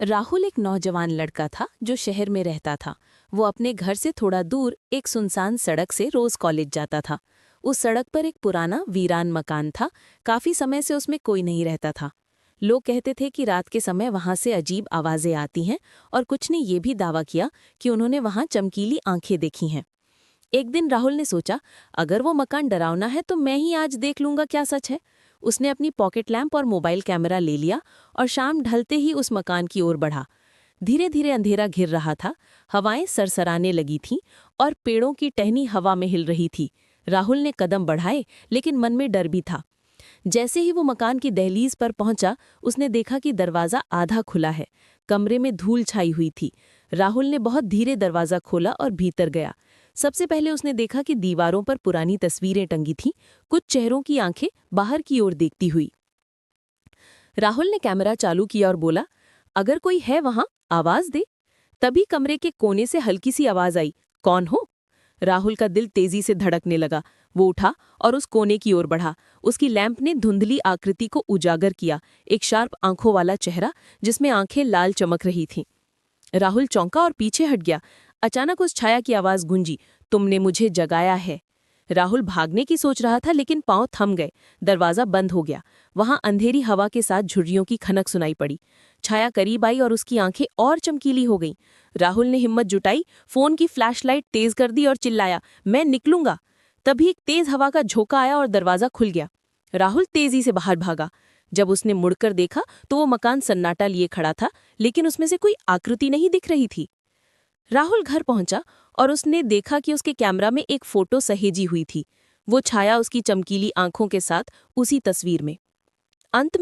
राहुल एक नौजवान लड़का था जो शहर में रहता था। वो अपने घर से थोड़ा दूर एक सुनसान सड़क से रोज कॉलेज जाता था। उस सड़क पर एक पुराना वीरान मकान था। काफी समय से उसमें कोई नहीं रहता था। लोग कहते थे कि रात के समय वहां से अजीब आवाजें आती हैं और कुछ ने ये भी दावा किया कि उन्होंने वहां चमकीली आंखें देखी हैं। एक दिन राहुल ने सोचा, अगर वो मकान डरावना है तो मैं ही आज देख लूंगा क्या सच है। उसने अपनी पॉकेट लैंप और मोबाइल कैमरा ले लिया और शाम ढलते ही उस मकान की ओर बढ़ा। धीरे धीरे अंधेरा घिर रहा था। हवाएं सरसराने लगी थीं और पेड़ों की टहनी हवा में हिल रही थी। राहुल ने कदम बढ़ाए, लेकिन मन में डर भी था। जैसे ही वो मकान की दहलीज पर पहुंचा, उसने देखा कि दरवाज़ा आधा खुला है। कमरे में धूल छाई हुई थी। राहुल ने बहुत धीरे दरवाज़ा खोला और भीतर गया। सबसे पहले उसने देखा कि दीवारों पर पुरानी तस्वीरें टंगी थीं, कुछ चेहरों की आंखें बाहर की ओर देखती हुई। राहुल ने कैमरा चालू किया और बोला, अगर कोई है वहां, आवाज दे। तभी कमरे के कोने से हल्की सी आवाज आई, कौन हो? राहुल का दिल तेजी से धड़कने लगा। वो उठा और उस कोने की ओर बढ़ा। उसकी लैंप ने धुंधली आकृति को उजागर किया, एक शार्प आंखों वाला चेहरा जिसमें आंखें लाल चमक रही थीं। राहुल चौंका और पीछे हट गया। अचानक उस छाया की आवाज गूंजी, तुमने मुझे जगाया है। राहुल भागने की सोच रहा था, लेकिन पांव थम गए। दरवाजा बंद हो गया। वहां अंधेरी हवा के साथ झुर्रियों की खनक सुनाई पड़ी। छाया करीब आई और उसकी आंखें और चमकीली हो गईं। राहुल ने हिम्मत जुटाई, फोन की फ्लैशलाइट तेज कर दी और चिल्लाया, मैं निकलूंगा। तभी एक तेज हवा का झोंका आया और दरवाजा खुल गया। राहुल तेजी से बाहर भागा। जब उसने मुड़कर देखा तो वो मकान सन्नाटा लिए खड़ा था, लेकिन उसमें से कोई आकृति नहीं दिख रही थी। राहुल घर पहुंचा और उसने देखा कि उसके कैमरा में एक फोटो सहेजी हुई थी। वो छाया उसकी चमकीली आंखों के साथ उसी तस्वीर में। अंत में